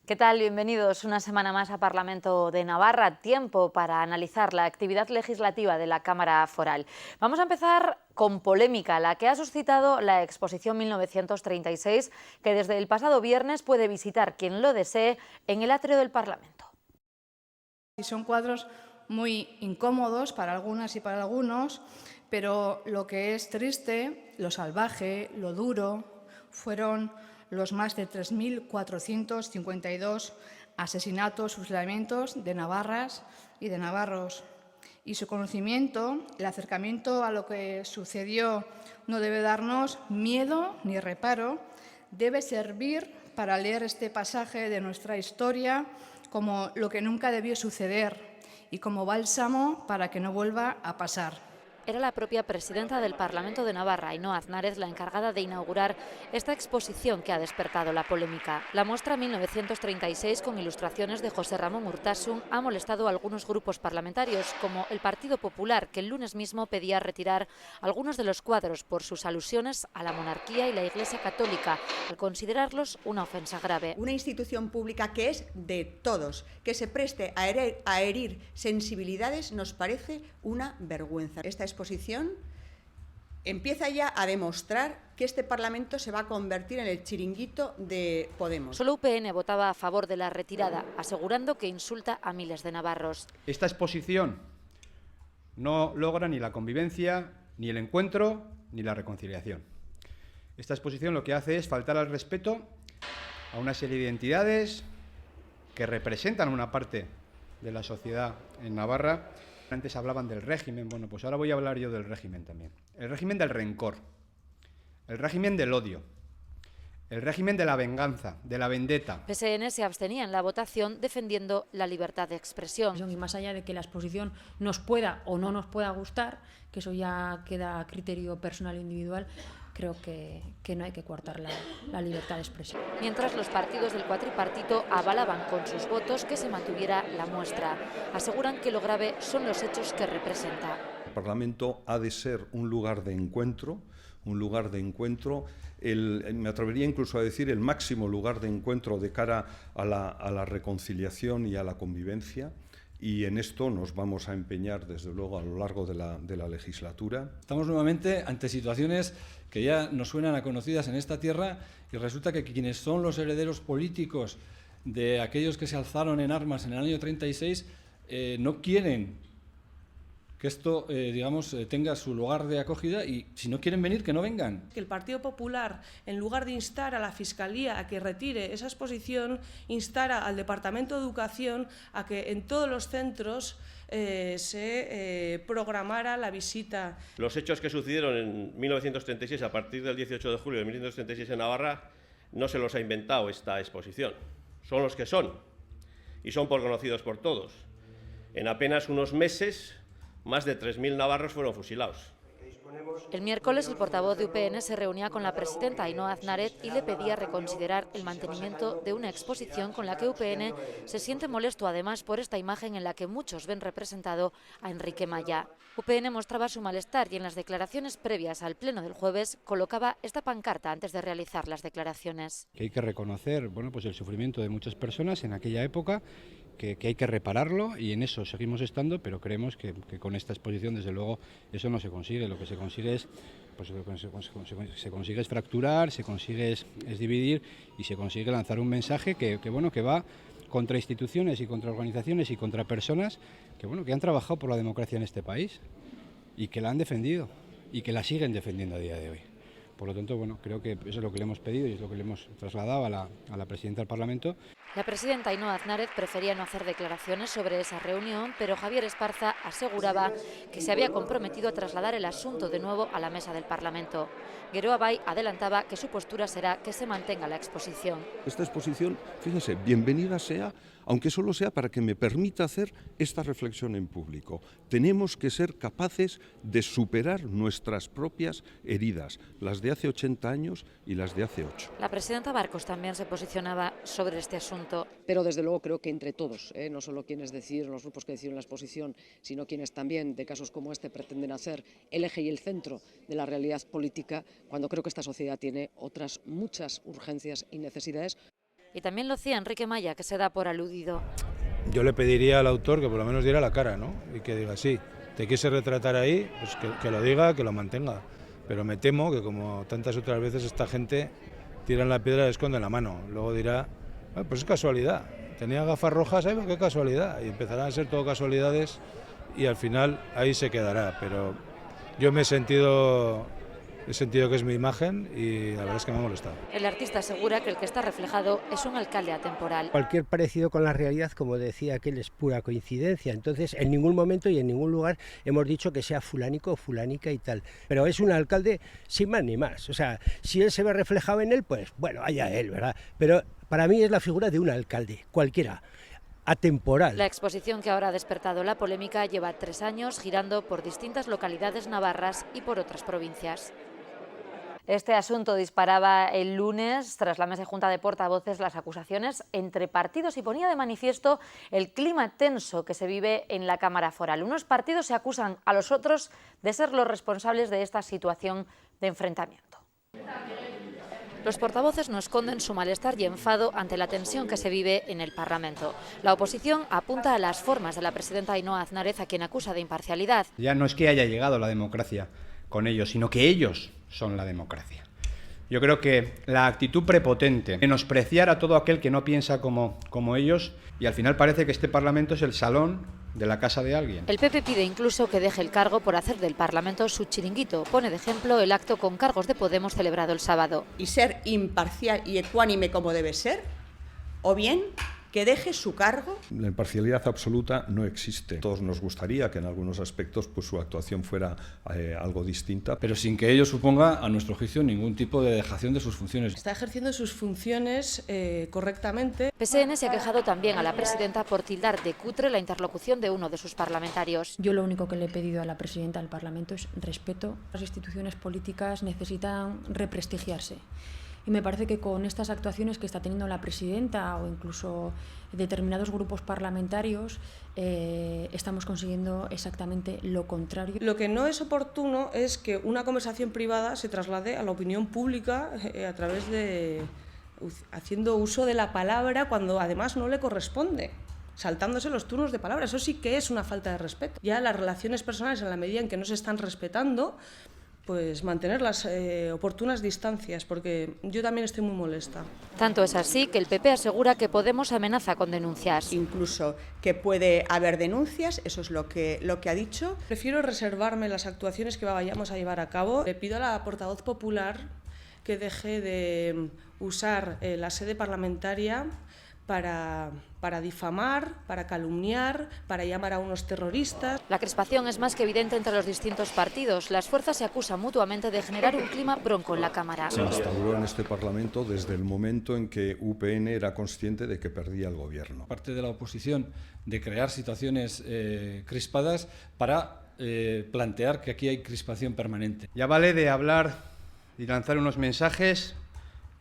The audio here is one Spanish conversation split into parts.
¿Qué tal? Bienvenidos una semana más a Parlamento de Navarra. Tiempo para analizar la actividad legislativa de la Cámara Foral. Vamos a empezar con polémica, la que ha suscitado la exposición 1936, que desde el pasado viernes puede visitar quien lo desee en el atrio del Parlamento. Son cuadros muy incómodos para algunas y para algunos, pero lo que es triste, lo salvaje, lo duro, fueron los más de 3.452 asesinatos, fusilamientos de navarras y de navarros. Y su conocimiento, el acercamiento a lo que sucedió, no debe darnos miedo ni reparo, debe servir para leer este pasaje de nuestra historia como lo que nunca debió suceder y como bálsamo para que no vuelva a pasar. Era la propia presidenta del Parlamento de Navarra, Ainhoa Aznárez, la encargada de inaugurar esta exposición que ha despertado la polémica. La muestra 1936, con ilustraciones de José Ramón Urtasun, ha molestado a algunos grupos parlamentarios, como el Partido Popular, que el lunes mismo pedía retirar algunos de los cuadros por sus alusiones a la monarquía y la Iglesia Católica, al considerarlos una ofensa grave. Una institución pública que es de todos, que se preste a herir sensibilidades, nos parece una vergüenza. Esta exposición empieza ya a demostrar que este Parlamento se va a convertir en el chiringuito de Podemos. Solo UPN votaba a favor de la retirada, asegurando que insulta a miles de navarros. Esta exposición no logra ni la convivencia, ni el encuentro, ni la reconciliación. Esta exposición lo que hace es faltar al respeto a una serie de entidades que representan una parte de la sociedad en Navarra. Antes hablaban del régimen, bueno, pues ahora voy a hablar yo del régimen también. El régimen del rencor, el régimen del odio, el régimen de la venganza, de la vendetta. PSN se abstenía en la votación defendiendo la libertad de expresión. Y más allá de que la exposición nos pueda o no nos pueda gustar, que eso ya queda a criterio personal e individual, creo que no hay que coartar la libertad de expresión. Mientras los partidos del cuatripartito avalaban con sus votos que se mantuviera la muestra. Aseguran que lo grave son los hechos que representa. El Parlamento ha de ser un lugar de encuentro, me atrevería incluso a decir el máximo lugar de encuentro de cara a la reconciliación y a la convivencia. Y en esto nos vamos a empeñar, desde luego, a lo largo de la legislatura. Estamos nuevamente ante situaciones que ya nos suenan a conocidas en esta tierra y resulta que quienes son los herederos políticos de aquellos que se alzaron en armas en el año 36 no quieren que esto, tenga su lugar de acogida y si no quieren venir, que no vengan. Que el Partido Popular, en lugar de instar a la Fiscalía a que retire esa exposición, instara al Departamento de Educación a que en todos los centros se programara la visita. Los hechos que sucedieron en 1936, a partir del 18 de julio de 1936 en Navarra, no se los ha inventado esta exposición. Son los que son y son conocidos por todos. En apenas unos meses, más de 3.000 navarros fueron fusilados. El miércoles el portavoz de UPN se reunía con la presidenta Ainhoa Aznárez y le pedía reconsiderar el mantenimiento de una exposición con la que UPN se siente molesto además por esta imagen en la que muchos ven representado a Enrique Maya. UPN mostraba su malestar y en las declaraciones previas al pleno del jueves colocaba esta pancarta antes de realizar las declaraciones. Que hay que reconocer, pues el sufrimiento de muchas personas en aquella época, que hay que repararlo y en eso seguimos estando, pero creemos que con esta exposición desde luego eso no se consigue. Lo que se consigue es, se consigue es fracturar, se consigue es dividir y se consigue lanzar un mensaje que va contra instituciones y contra organizaciones y contra personas que han trabajado por la democracia en este país y que la han defendido y que la siguen defendiendo a día de hoy. Por lo tanto, creo que eso es lo que le hemos pedido y es lo que le hemos trasladado a la presidenta del Parlamento. La presidenta Ainhoa Aznárez prefería no hacer declaraciones sobre esa reunión, pero Javier Esparza aseguraba que se había comprometido a trasladar el asunto de nuevo a la mesa del Parlamento. Geroa Bai adelantaba que su postura será que se mantenga la exposición. Esta exposición, fíjense, bienvenida sea, aunque solo sea para que me permita hacer esta reflexión en público. Tenemos que ser capaces de superar nuestras propias heridas, las de hace 80 años y las de hace 8. La presidenta Barcos también se posicionaba sobre este asunto. Pero desde luego creo que entre todos, no solo quienes decidieron, los grupos que decidieron la exposición, sino quienes también de casos como este pretenden hacer el eje y el centro de la realidad política, cuando creo que esta sociedad tiene otras muchas urgencias y necesidades. Y también lo hacía Enrique Maya, que se da por aludido. Yo le pediría al autor que por lo menos diera la cara, ¿no? Y que diga, sí, te quise retratar ahí, pues que lo diga, que lo mantenga. Pero me temo que, como tantas otras veces, esta gente tira la piedra y esconde la mano. Luego dirá, pues es casualidad, tenía gafas rojas, qué casualidad. Y empezarán a ser todo casualidades y al final ahí se quedará. Pero yo he sentido que es mi imagen y la verdad es que me ha molestado. El artista asegura que el que está reflejado es un alcalde atemporal. Cualquier parecido con la realidad, como decía aquel, es pura coincidencia. Entonces, en ningún momento y en ningún lugar hemos dicho que sea fulánico o fulánica y tal. Pero es un alcalde sin más ni más. O sea, si él se ve reflejado en él, pues bueno, allá él, ¿verdad? Pero para mí es la figura de un alcalde, cualquiera. Atemporal. La exposición, que ahora ha despertado la polémica, lleva 3 años girando por distintas localidades navarras y por otras provincias. Este asunto disparaba el lunes tras la mesa junta de portavoces las acusaciones entre partidos y ponía de manifiesto el clima tenso que se vive en la Cámara Foral. Unos partidos se acusan a los otros de ser los responsables de esta situación de enfrentamiento. Los portavoces no esconden su malestar y enfado ante la tensión que se vive en el Parlamento. La oposición apunta a las formas de la presidenta Ainhoa Aznárez, a quien acusa de imparcialidad. Ya no es que haya llegado la democracia con ellos, sino que ellos son la democracia. Yo creo que la actitud prepotente, menospreciar a todo aquel que no piensa como ellos, y al final parece que este Parlamento es el salón de la casa de alguien. El PP pide incluso que deje el cargo por hacer del Parlamento su chiringuito. Pone de ejemplo el acto con cargos de Podemos celebrado el sábado. Y ser imparcial y ecuánime como debe ser, o bien que deje su cargo. La imparcialidad absoluta no existe. Todos nos gustaría que en algunos aspectos pues, su actuación fuera algo distinta. Pero sin que ello suponga, a nuestro juicio, ningún tipo de dejación de sus funciones. Está ejerciendo sus funciones correctamente. PSN se ha quejado también a la presidenta por tildar de cutre la interlocución de uno de sus parlamentarios. Yo lo único que le he pedido a la presidenta del Parlamento es respeto. Las instituciones políticas necesitan represtigiarse. Y me parece que con estas actuaciones que está teniendo la presidenta o incluso determinados grupos parlamentarios estamos consiguiendo exactamente lo contrario. Lo que no es oportuno es que una conversación privada se traslade a la opinión pública a través de haciendo uso de la palabra cuando además no le corresponde, saltándose los turnos de palabra. Eso sí que es una falta de respeto. Ya las relaciones personales, en la medida en que no se están respetando, pues mantener las oportunas distancias, porque yo también estoy muy molesta. Tanto es así que el PP asegura que Podemos amenaza con denuncias. Incluso que puede haber denuncias, eso es lo que ha dicho. Prefiero reservarme las actuaciones que vayamos a llevar a cabo. Le pido a la portavoz popular que deje de usar la sede parlamentaria para difamar, para calumniar, para llamar a unos terroristas. La crispación es más que evidente entre los distintos partidos. Las fuerzas se acusan mutuamente de generar un clima bronco en la Cámara. Se instauró en este Parlamento desde el momento en que UPN era consciente de que perdía el gobierno. Parte de la oposición de crear situaciones crispadas para plantear que aquí hay crispación permanente. Ya vale de hablar y lanzar unos mensajes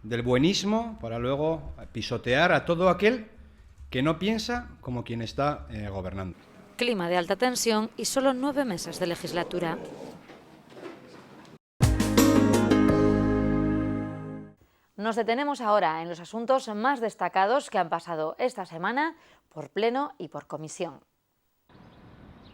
del buenismo para luego pisotear a todo aquel que no piensa como quien está gobernando. Clima de alta tensión y solo 9 meses de legislatura. Nos detenemos ahora en los asuntos más destacados que han pasado esta semana por pleno y por comisión.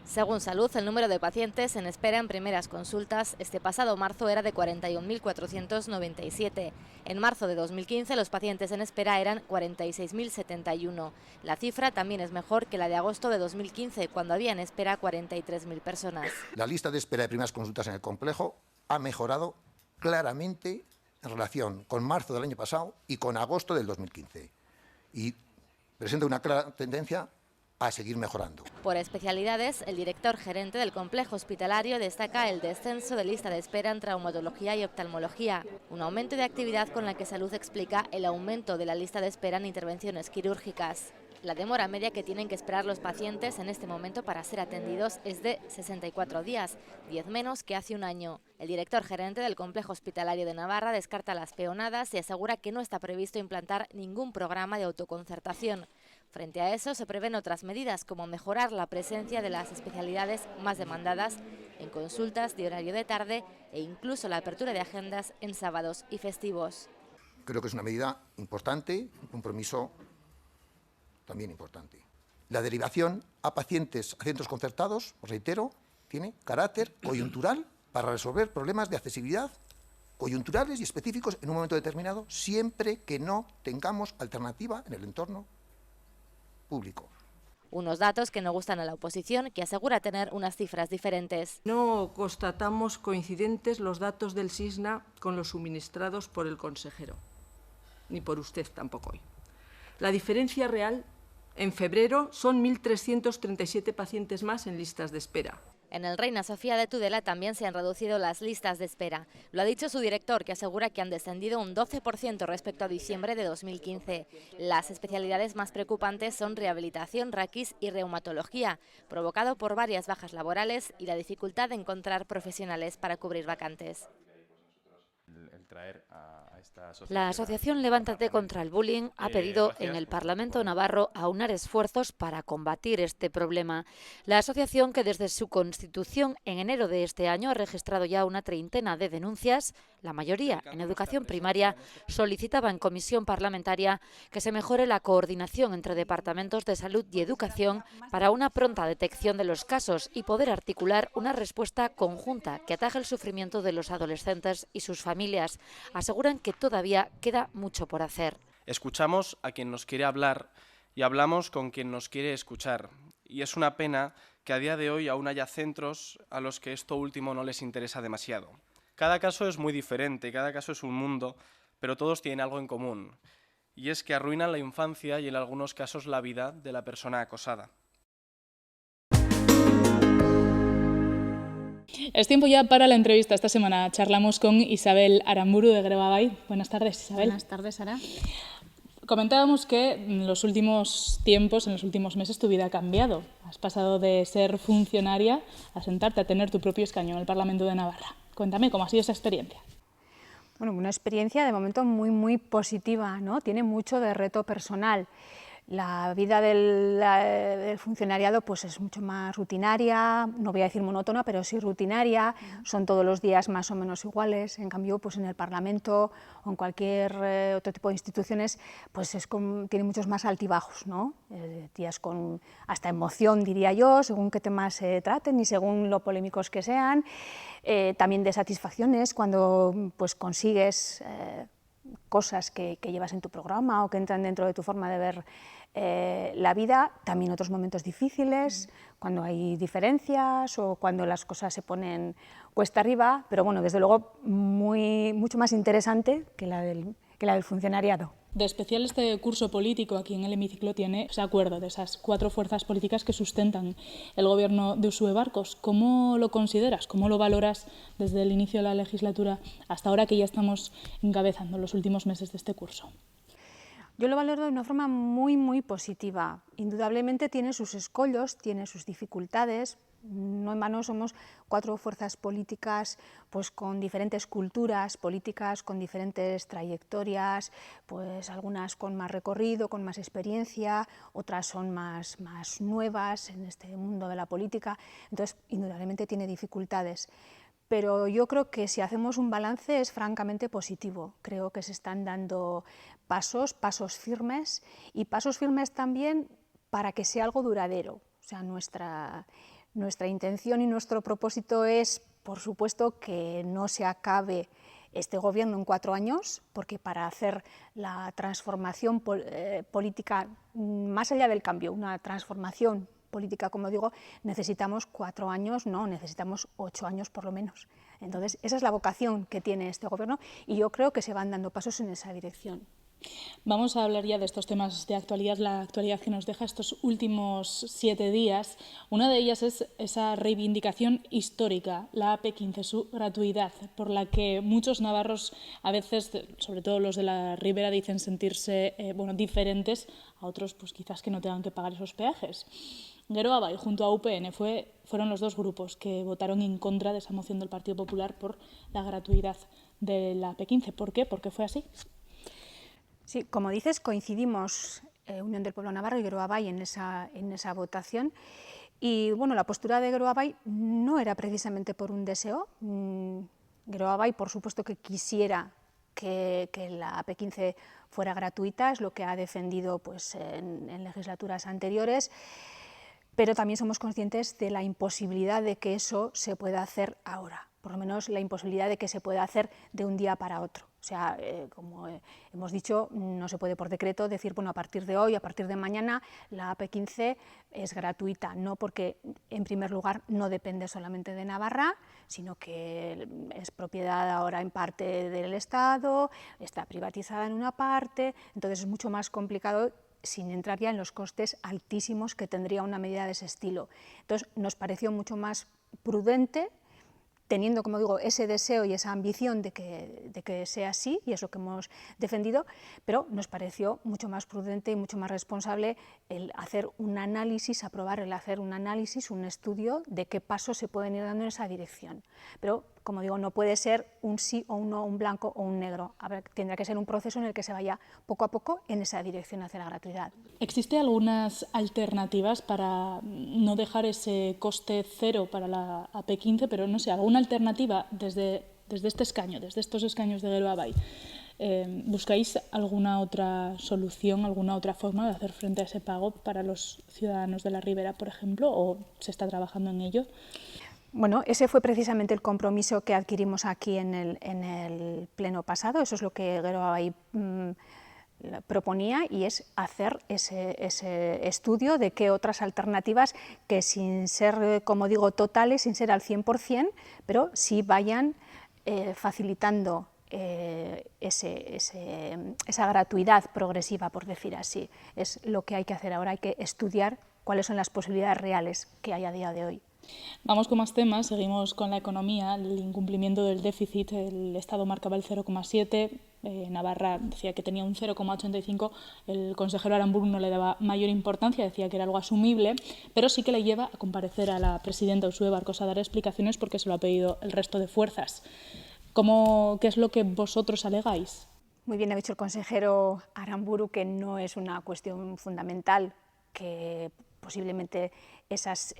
Según Salud, el número de pacientes en espera en primeras consultas este pasado marzo era de 41.497. En marzo de 2015 los pacientes en espera eran 46.071. La cifra también es mejor que la de agosto de 2015, cuando había en espera 43.000 personas. La lista de espera de primeras consultas en el complejo ha mejorado claramente en relación con marzo del año pasado y con agosto del 2015. Y presenta una clara tendencia a seguir mejorando. Por especialidades, el director gerente del complejo hospitalario destaca el descenso de lista de espera en traumatología y oftalmología, un aumento de actividad con la que Salud explica el aumento de la lista de espera en intervenciones quirúrgicas. La demora media que tienen que esperar los pacientes en este momento para ser atendidos es de 64 días, 10 menos que hace un año. El director gerente del complejo hospitalario de Navarra descarta las peonadas y asegura que no está previsto implantar ningún programa de autoconcertación. Frente a eso, se prevén otras medidas como mejorar la presencia de las especialidades más demandadas en consultas de horario de tarde e incluso la apertura de agendas en sábados y festivos. Creo que es una medida importante, un compromiso también importante. La derivación a pacientes a centros concertados, os reitero, tiene carácter coyuntural para resolver problemas de accesibilidad coyunturales y específicos en un momento determinado, siempre que no tengamos alternativa en el entorno público. Unos datos que no gustan a la oposición, que asegura tener unas cifras diferentes. No constatamos coincidentes los datos del SISNA con los suministrados por el consejero, ni por usted tampoco hoy. La diferencia real, en febrero, son 1.337 pacientes más en listas de espera. En el Reina Sofía de Tudela también se han reducido las listas de espera. Lo ha dicho su director, que asegura que han descendido un 12% respecto a diciembre de 2015. Las especialidades más preocupantes son rehabilitación, raquis y reumatología, provocado por varias bajas laborales y la dificultad de encontrar profesionales para cubrir vacantes. La asociación Levántate contra el Bullying ha pedido en el Parlamento navarro aunar esfuerzos para combatir este problema. La asociación, que desde su constitución en enero de este año ha registrado ya una treintena de denuncias, la mayoría en educación primaria, solicitaba en comisión parlamentaria que se mejore la coordinación entre departamentos de salud y educación para una pronta detección de los casos y poder articular una respuesta conjunta que ataje el sufrimiento de los adolescentes y sus familias. Aseguran que todavía queda mucho por hacer. Escuchamos a quien nos quiere hablar y hablamos con quien nos quiere escuchar. Y es una pena que a día de hoy aún haya centros a los que esto último no les interesa demasiado. Cada caso es muy diferente, cada caso es un mundo, pero todos tienen algo en común. Y es que arruinan la infancia y en algunos casos la vida de la persona acosada. Es tiempo ya para la entrevista. Esta semana charlamos con Isabel Aramburu de Greba Bai. Buenas tardes, Isabel. Buenas tardes, Sara. Comentábamos que en los últimos tiempos, en los últimos meses, tu vida ha cambiado. Has pasado de ser funcionaria a sentarte a tener tu propio escaño en el Parlamento de Navarra. Cuéntame, ¿cómo ha sido esa experiencia? Bueno, una experiencia de momento muy positiva, ¿no? Tiene mucho de reto personal. La vida del funcionariado pues es mucho más rutinaria, no voy a decir monótona, pero sí rutinaria, son todos los días más o menos iguales. En cambio, pues en el Parlamento o en cualquier otro tipo de instituciones, pues tiene muchos más altibajos, ¿no? Días con hasta emoción, diría yo, según qué temas se traten y según lo polémicos que sean. También de satisfacciones cuando pues consigues cosas que llevas en tu programa o que entran dentro de tu forma de ver la vida, también otros momentos difíciles, cuando hay diferencias o cuando las cosas se ponen cuesta arriba, pero bueno, desde luego mucho más interesante que la del funcionariado. De especial este curso político aquí en el hemiciclo tiene ese acuerdo de esas 4 fuerzas políticas que sustentan el gobierno de Uxue Barkos. ¿Cómo lo consideras? ¿Cómo lo valoras desde el inicio de la legislatura hasta ahora que ya estamos encabezando los últimos meses de este curso? Yo lo valoro de una forma muy positiva. Indudablemente tiene sus escollos, tiene sus dificultades. No en vano somos 4 fuerzas políticas pues con diferentes culturas políticas, con diferentes trayectorias, pues algunas con más recorrido, con más experiencia, otras son más nuevas en este mundo de la política. Entonces, indudablemente tiene dificultades. Pero yo creo que si hacemos un balance es francamente positivo. Creo que se están dando pasos firmes y pasos firmes también para que sea algo duradero. O sea, nuestra intención y nuestro propósito es, por supuesto, que no se acabe este gobierno en 4 años, porque para hacer la transformación política, más allá del cambio, una transformación política, como digo, necesitamos 4 años, no, necesitamos 8 años por lo menos. Entonces, esa es la vocación que tiene este gobierno y yo creo que se van dando pasos en esa dirección. Vamos a hablar ya de estos temas de actualidad, la actualidad que nos deja estos últimos 7 días. Una de ellas es esa reivindicación histórica, la AP15, su gratuidad, por la que muchos navarros, a veces, sobre todo los de la Ribera, dicen sentirse diferentes a otros, pues quizás que no tengan que pagar esos peajes. Greba Bai junto a UPN fueron los 2 grupos que votaron en contra de esa moción del Partido Popular por la gratuidad de la AP15. ¿Por qué? ¿Por qué fue así? Sí, como dices, coincidimos Unión del Pueblo Navarro y Greba Bai en esa votación. Y bueno, la postura de Greba Bai no era precisamente por un deseo. Greba Bai, por supuesto, que quisiera que la AP15 fuera gratuita, es lo que ha defendido pues, en legislaturas anteriores, pero también somos conscientes de la imposibilidad de que eso se pueda hacer ahora, por lo menos la imposibilidad de que se pueda hacer de un día para otro. O sea, como hemos dicho, no se puede por decreto decir, bueno, a partir de hoy, a partir de mañana, la AP15 es gratuita, no porque, en primer lugar, no depende solamente de Navarra, sino que es propiedad ahora en parte del Estado, está privatizada en una parte, entonces es mucho más complicado, sin entrar ya en los costes altísimos que tendría una medida de ese estilo. Entonces, nos pareció mucho más prudente, teniendo, como digo, ese deseo y esa ambición de que sea así, y es lo que hemos defendido, pero nos pareció mucho más prudente y mucho más responsable el hacer un análisis, aprobar el hacer un análisis, un estudio de qué pasos se pueden ir dando en esa dirección. Pero, como digo, no puede ser un sí o un no, un blanco o un negro. Tendrá que ser un proceso en el que se vaya poco a poco en esa dirección hacia la gratuidad. ¿Existen algunas alternativas para no dejar ese coste cero para la AP15, pero no sé, alguna alternativa desde este escaño, desde estos escaños de Geroa-Bai? ¿Buscáis alguna otra solución, alguna otra forma de hacer frente a ese pago para los ciudadanos de la Ribera, por ejemplo, o se está trabajando en ello? Bueno, ese fue precisamente el compromiso que adquirimos aquí en el pleno pasado, eso es lo que Geroa-Bai proponía, y es hacer ese estudio de qué otras alternativas que, sin ser, como digo, totales, sin ser al 100%, pero sí vayan facilitando esa gratuidad progresiva, por decir así. Es lo que hay que hacer ahora, hay que estudiar cuáles son las posibilidades reales que hay a día de hoy. Vamos con más temas, seguimos con la economía, el incumplimiento del déficit, el Estado marcaba el 0,7, Navarra decía que tenía un 0,85, el consejero Aramburu no le daba mayor importancia, decía que era algo asumible, pero sí que le lleva a comparecer a la presidenta Uxue Barkos a dar explicaciones porque se lo ha pedido el resto de fuerzas. ¿Qué es lo que vosotros alegáis? Muy bien ha dicho el consejero Aramburu que no es una cuestión fundamental, que posiblemente esas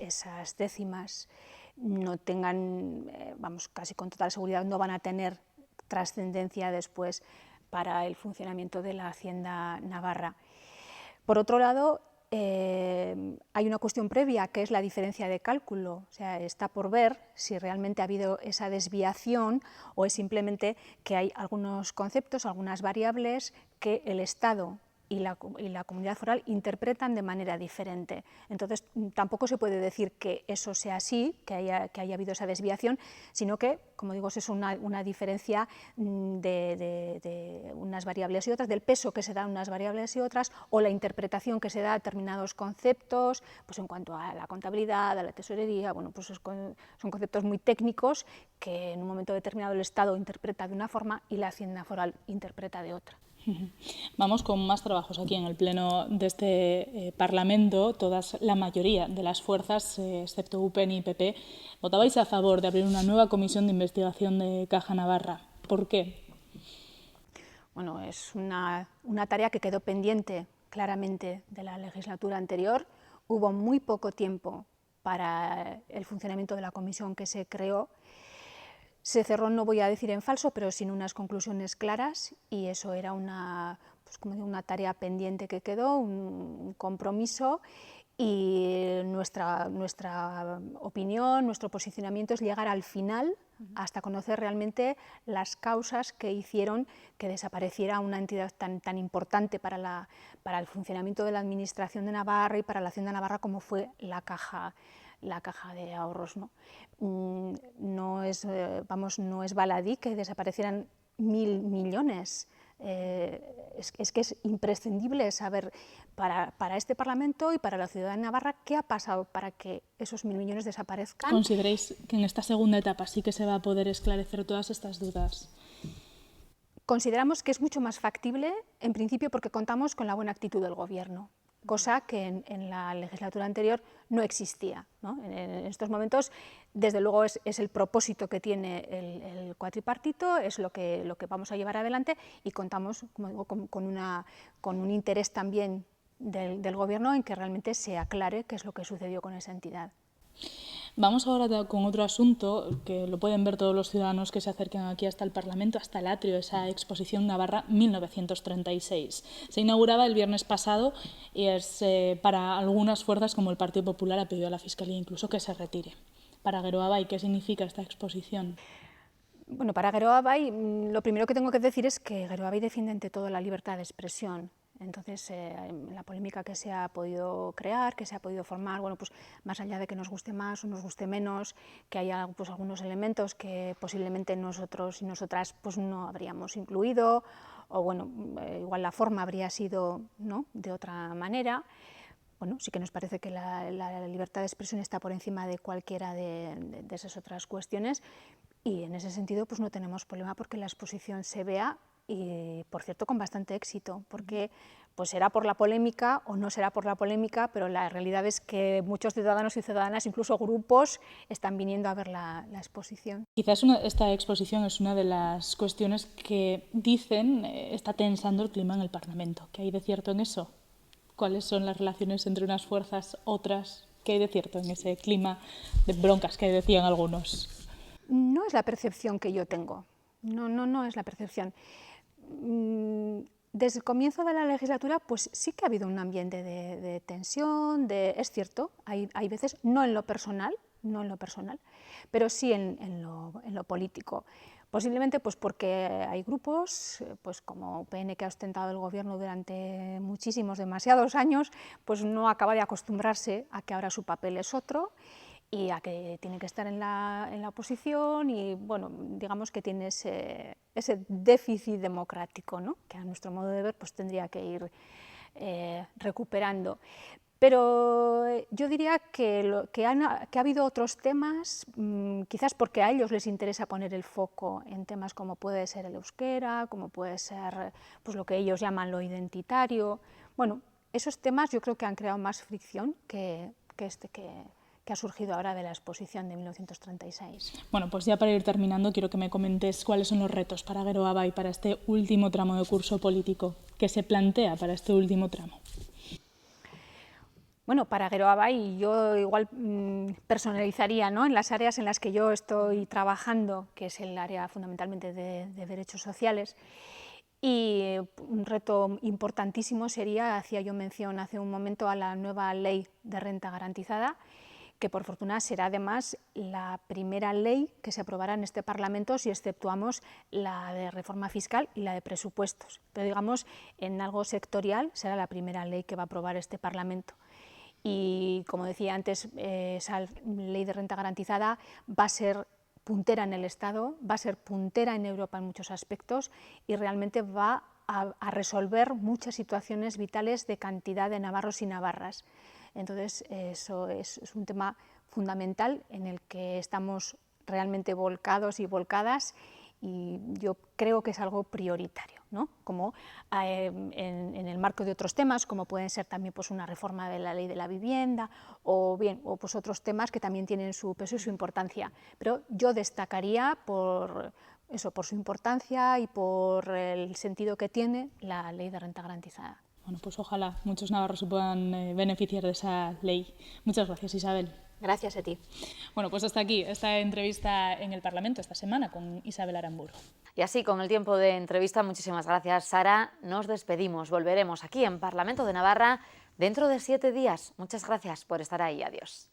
décimas no tengan, vamos, casi con total seguridad no van a tener trascendencia después para el funcionamiento de la Hacienda navarra. Por otro lado, hay una cuestión previa, que es la diferencia de cálculo. O sea, está por ver si realmente ha habido esa desviación o es simplemente que hay algunos conceptos, algunas variables que el Estado y la comunidad foral interpretan de manera diferente. Entonces, tampoco se puede decir que eso sea así, que haya habido esa desviación, sino que, como digo, es una diferencia de unas variables y otras, del peso que se da a unas variables y otras, o la interpretación que se da a determinados conceptos, pues en cuanto a la contabilidad, a la tesorería, bueno, pues son conceptos muy técnicos que en un momento determinado el Estado interpreta de una forma y la Hacienda foral interpreta de otra. Vamos con más trabajos aquí en el Pleno de este Parlamento. La mayoría de las fuerzas, excepto UPN y PP, votabais a favor de abrir una nueva comisión de investigación de Caja Navarra. ¿Por qué? Bueno, es una tarea que quedó pendiente claramente de la legislatura anterior. Hubo muy poco tiempo para el funcionamiento de la comisión que se creó. Se cerró, no voy a decir en falso, pero sin unas conclusiones claras, y eso era una tarea pendiente que quedó, un compromiso, y nuestra opinión, nuestro posicionamiento es llegar al final hasta conocer realmente las causas que hicieron que desapareciera una entidad tan importante para el funcionamiento de la Administración de Navarra y para la Hacienda Navarra como fue la Caja de Ahorros, ¿no? No es baladí que desaparecieran 1.000 millones. Es que es imprescindible saber para este Parlamento y para la ciudad de Navarra qué ha pasado para que esos 1.000 millones desaparezcan. ¿Consideráis que en esta segunda etapa sí que se va a poder esclarecer todas estas dudas? Consideramos que es mucho más factible, en principio porque contamos con la buena actitud del Gobierno, cosa que en la legislatura anterior no existía, ¿no? En estos momentos, desde luego, es el propósito que tiene el cuatripartito, es lo que vamos a llevar adelante, y contamos, como digo, con un interés también del Gobierno en que realmente se aclare qué es lo que sucedió con esa entidad. Vamos ahora con otro asunto que lo pueden ver todos los ciudadanos que se acerquen aquí hasta el Parlamento, hasta el atrio, esa exposición Navarra 1936. Se inauguraba el viernes pasado y es para algunas fuerzas como el Partido Popular ha pedido a la Fiscalía incluso que se retire. Para Geroa-Bai, ¿qué significa esta exposición? Bueno, para Geroa-Bai lo primero que tengo que decir es que Geroa-Bai defiende ante todo la libertad de expresión. Entonces, la polémica que se ha podido crear, que se ha podido formar, bueno, pues más allá de que nos guste más o nos guste menos, que haya pues algunos elementos que posiblemente nosotros y nosotras pues no habríamos incluido, o bueno, igual la forma habría sido, ¿no?, de otra manera. Bueno, sí que nos parece que la libertad de expresión está por encima de cualquiera de esas otras cuestiones, y en ese sentido pues no tenemos problema porque la exposición se vea, y por cierto con bastante éxito, porque pues será por la polémica o no será por la polémica, pero la realidad es que muchos ciudadanos y ciudadanas, incluso grupos, están viniendo a ver la exposición. Quizás esta exposición es una de las cuestiones que dicen está tensando el clima en el Parlamento. ¿Qué hay de cierto en eso? ¿Cuáles son las relaciones entre unas fuerzas, otras? ¿Qué hay de cierto en ese clima de broncas que decían algunos? No es la percepción que yo tengo, no es la percepción. Desde el comienzo de la legislatura pues sí que ha habido un ambiente de tensión, es cierto, hay veces, no en lo personal, pero sí en lo político. Posiblemente pues porque hay grupos, pues como UPN, que ha ostentado el gobierno durante demasiados años, pues no acaba de acostumbrarse a que ahora su papel es otro y a que tiene que estar en la oposición, y bueno, digamos que tiene ese déficit democrático, ¿no?, que a nuestro modo de ver pues tendría que ir recuperando. Pero yo diría que ha habido otros temas, quizás porque a ellos les interesa poner el foco en temas como puede ser el euskera, como puede ser pues lo que ellos llaman lo identitario. Bueno, esos temas yo creo que han creado más fricción que ha surgido ahora de la exposición de 1936. Bueno, pues ya para ir terminando, quiero que me comentes cuáles son los retos para Geroa-Bai para este último tramo de curso político que se plantea para este último tramo. Bueno, para Geroa-Bai yo igual personalizaría, ¿no?, en las áreas en las que yo estoy trabajando, que es el área fundamentalmente de derechos sociales, y un reto importantísimo sería, hacía yo mención hace un momento, a la nueva ley de renta garantizada, que por fortuna será además la primera ley que se aprobará en este Parlamento si exceptuamos la de reforma fiscal y la de presupuestos. Pero digamos, en algo sectorial será la primera ley que va a aprobar este Parlamento. Y como decía antes, esa ley de renta garantizada va a ser puntera en el Estado, va a ser puntera en Europa en muchos aspectos y realmente va a resolver muchas situaciones vitales de cantidad de navarros y navarras. Entonces, eso es un tema fundamental en el que estamos realmente volcados y volcadas, y yo creo que es algo prioritario, ¿no?, como en el marco de otros temas, como pueden ser también pues, una reforma de la ley de la vivienda o pues, otros temas que también tienen su peso y su importancia. Pero yo destacaría por su importancia y por el sentido que tiene la ley de renta garantizada. Bueno, pues ojalá muchos navarros se puedan beneficiar de esa ley. Muchas gracias, Isabel. Gracias a ti. Bueno, pues hasta aquí esta entrevista en el Parlamento esta semana con Isabel Aramburu. Y así, con el tiempo de entrevista, muchísimas gracias, Sara. Nos despedimos. Volveremos aquí en Parlamento de Navarra dentro de 7 días. Muchas gracias por estar ahí. Adiós.